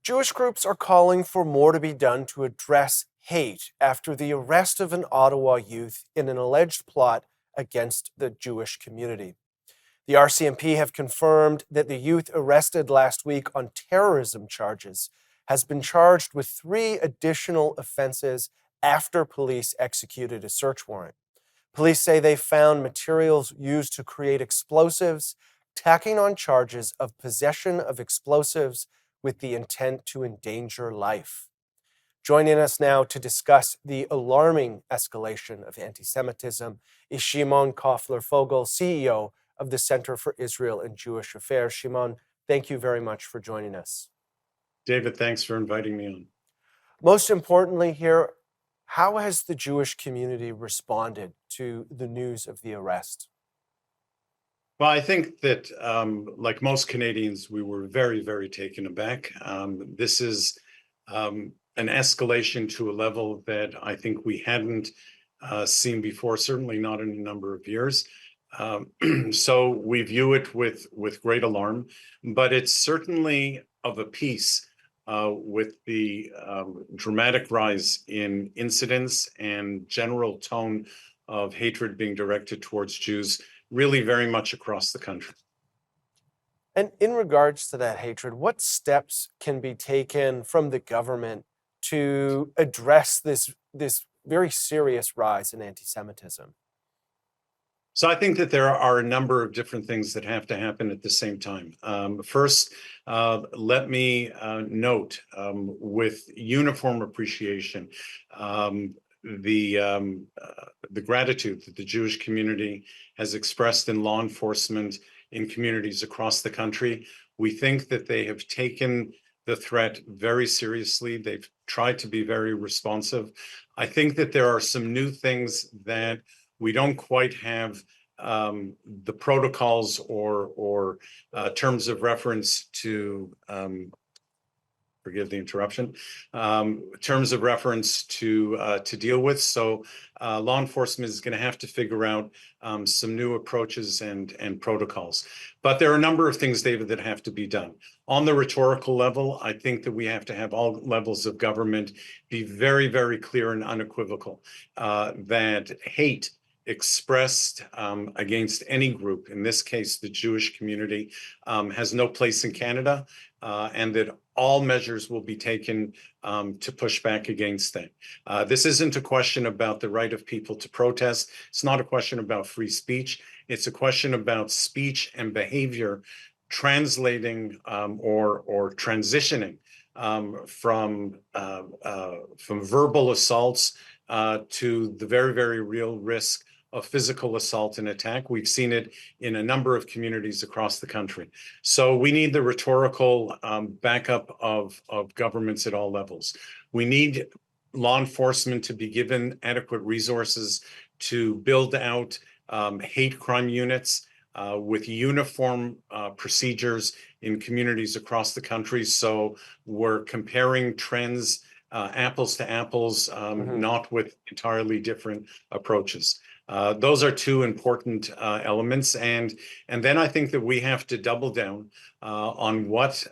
Jewish groups are calling for more to be done to address hate after the arrest of an Ottawa youth in an alleged plot against the Jewish community. The RCMP have confirmed that the youth arrested last week on terrorism charges has been charged with 3 additional offenses after police executed a search warrant. Police say they found materials used to create explosives, tacking on charges of possession of explosives with the intent to endanger life. Joining us now to discuss the alarming escalation of anti-Semitism is Shimon Koffler Fogel, CEO of the Center for Israel and Jewish Affairs. Shimon, thank you very much for joining us. David, thanks for inviting me on. Most importantly here, how has the Jewish community responded to the news of the arrest? Well, I think that, like most Canadians, we were very, very taken aback. This is an escalation to a level that I think we hadn't seen before, certainly not in a number of years. So we view it with great alarm, but it's certainly of a piece with the dramatic rise in incidents and general tone of hatred being directed towards Jews, really very much across the country. And in regards to that hatred, what steps can be taken from the government to address this very serious rise in anti-Semitism? So I think that there are a number of different things that have to happen at the same time. First, let me note with uniform appreciation the gratitude that the Jewish community has expressed in law enforcement in communities across the country. We think that they have taken the threat very seriously. They've tried to be very responsive. I think that there are some new things that we don't quite have the protocols or terms of reference to forgive the interruption, terms of reference to deal with. So law enforcement is going to have to figure out some new approaches and protocols. But there are a number of things, David, that have to be done. On the rhetorical level, I think that we have to have all levels of government be very, very clear and unequivocal that hate expressed against any group, in this case, the Jewish community, has no place in Canada, and that all measures will be taken to push back against that. This isn't a question about the right of people to protest. It's not a question about free speech. It's a question about speech and behavior translating or transitioning from verbal assaults to the very, very real risk of physical assault and attack. We've seen it in a number of communities across the country. So we need the rhetorical backup of governments at all levels. We need law enforcement to be given adequate resources to build out hate crime units with uniform procedures in communities across the country. So we're comparing trends apples to apples, not with entirely different approaches. Those are two important elements. And then I think that we have to double down on what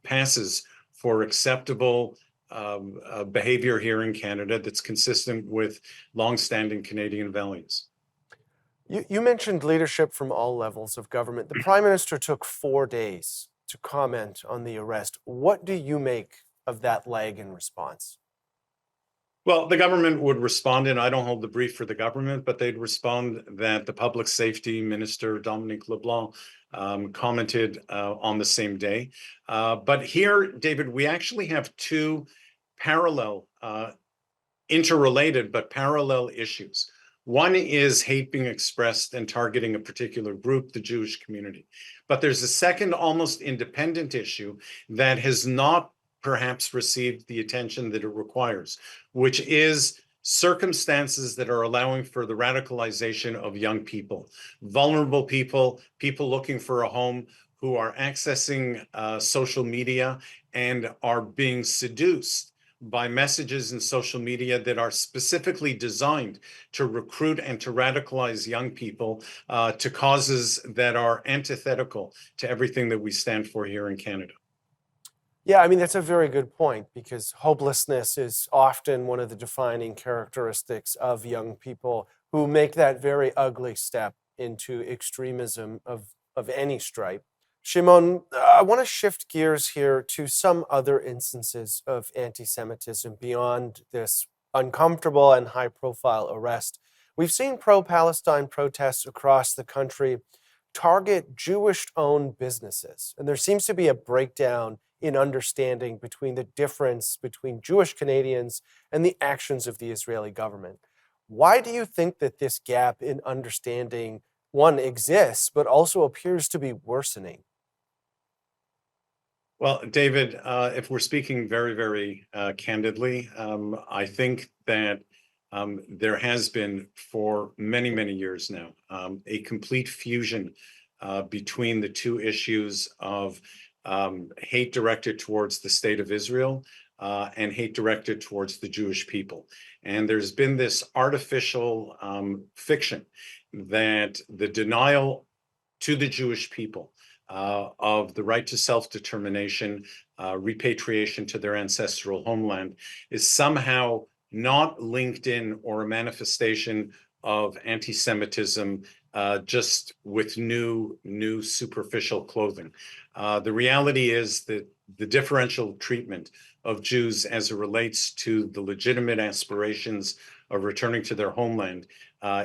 passes for acceptable behavior here in Canada that's consistent with longstanding Canadian values. You mentioned leadership from all levels of government. The Prime Minister took 4 days to comment on the arrest. What do you make of that lag in response? Well, the government would respond, and I don't hold the brief for the government, but they'd respond that the Public Safety Minister, Dominique LeBlanc, commented on the same day. But here, David, we actually have two parallel, interrelated, but parallel issues. One is hate being expressed and targeting a particular group, the Jewish community. But there's a second, almost independent issue that has not perhaps received the attention that it requires, which is circumstances that are allowing for the radicalization of young people, vulnerable people, people looking for a home, who are accessing social media and are being seduced by messages in social media that are specifically designed to recruit and to radicalize young people to causes that are antithetical to everything that we stand for here in Canada. Yeah, I mean, that's a very good point because hopelessness is often one of the defining characteristics of young people who make that very ugly step into extremism of any stripe. Shimon, I want to shift gears here to some other instances of anti Semitism beyond this uncomfortable and high profile arrest. We've seen pro Palestine protests across the country target Jewish owned businesses, and there seems to be a breakdown in understanding between the difference between Jewish Canadians and the actions of the Israeli government. Why do you think that this gap in understanding, one, exists, but also appears to be worsening? Well, David, if we're speaking very, very candidly, I think that there has been for many, many years now a complete fusion between the two issues of hate directed towards the state of Israel and hate directed towards the Jewish people. And there's been this artificial fiction that the denial to the Jewish people of the right to self-determination, repatriation to their ancestral homeland, is somehow not linked in or a manifestation of anti-Semitism just with new superficial clothing. The reality is that the differential treatment of Jews as it relates to the legitimate aspirations of returning to their homeland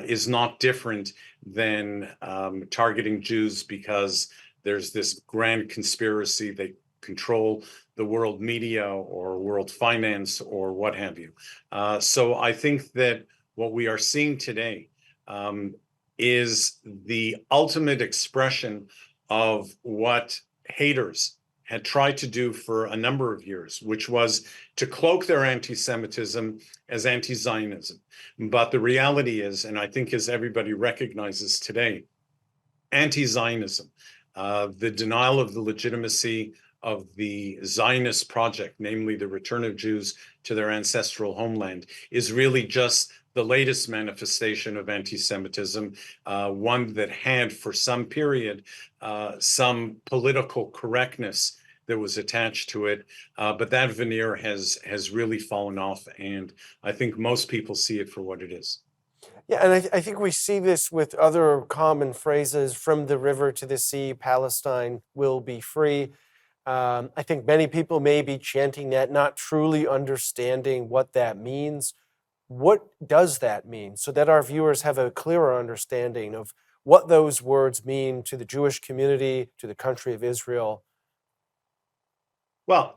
is not different than targeting Jews because there's this grand conspiracy they control the world media or world finance or what have you. So I think that what we are seeing today is the ultimate expression of what haters had tried to do for a number of years, which was to cloak their anti-Semitism as anti-Zionism. But the reality is, and I think as everybody recognizes today, anti-Zionism, the denial of the legitimacy of the Zionist project, namely the return of Jews to their ancestral homeland, is really just the latest manifestation of anti-Semitism, one that had for some period some political correctness that was attached to it, but that veneer has really fallen off, and I think most people see it for what it is. Yeah, and I think we see this with other common phrases from the river to the sea, Palestine will be free. I think many people may be chanting that, not truly understanding what that means. What does that mean? So that our viewers have a clearer understanding of what those words mean to the Jewish community, to the country of Israel. Well,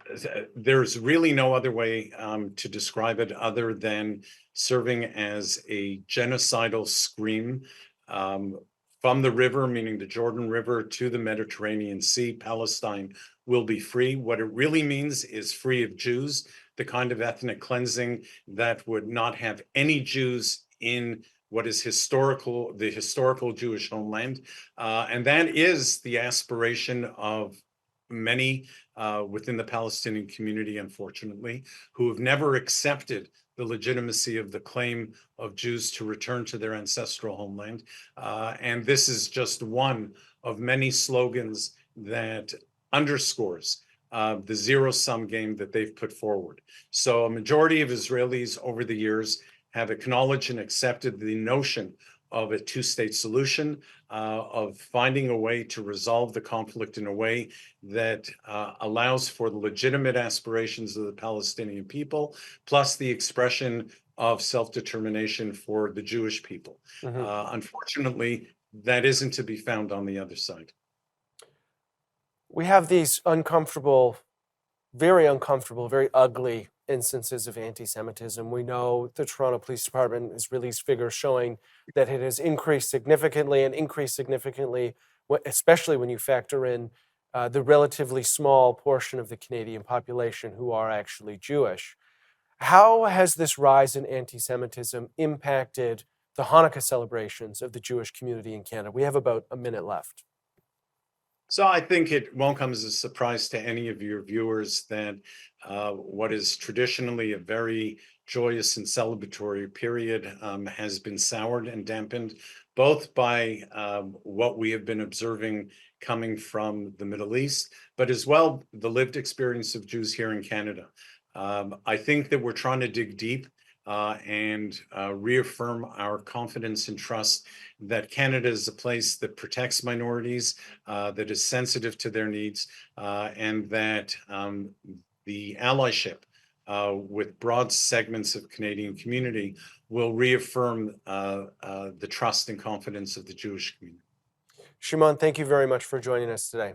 there's really no other way to describe it other than serving as a genocidal scream um, from the river, meaning the Jordan River, to the Mediterranean Sea. Palestine will be free. What it really means is free of Jews, the kind of ethnic cleansing that would not have any Jews in what is the historical Jewish homeland. And that is the aspiration of many within the Palestinian community, unfortunately, who have never accepted the legitimacy of the claim of Jews to return to their ancestral homeland. And this is just one of many slogans that underscores the zero-sum game that they've put forward. So a majority of Israelis over the years have acknowledged and accepted the notion of a two-state solution, of finding a way to resolve the conflict in a way that allows for the legitimate aspirations of the Palestinian people, plus the expression of self-determination for the Jewish people. Mhm. Unfortunately, that isn't to be found on the other side. We have these uncomfortable, very ugly instances of anti Semitism. We know the Toronto Police Department has released figures showing that it has increased significantly and increased significantly, especially when you factor in the relatively small portion of the Canadian population who are actually Jewish. How has this rise in anti Semitism impacted the Hanukkah celebrations of the Jewish community in Canada? We have about a minute left. So I think it won't come as a surprise to any of your viewers that what is traditionally a very joyous and celebratory period has been soured and dampened both by what we have been observing coming from the Middle East, but as well the lived experience of Jews here in Canada. I think that we're trying to dig deep and reaffirm our confidence and trust that Canada is a place that protects minorities, that is sensitive to their needs, and that the allyship with broad segments of Canadian community will reaffirm the trust and confidence of the Jewish community. Shimon, thank you very much for joining us today.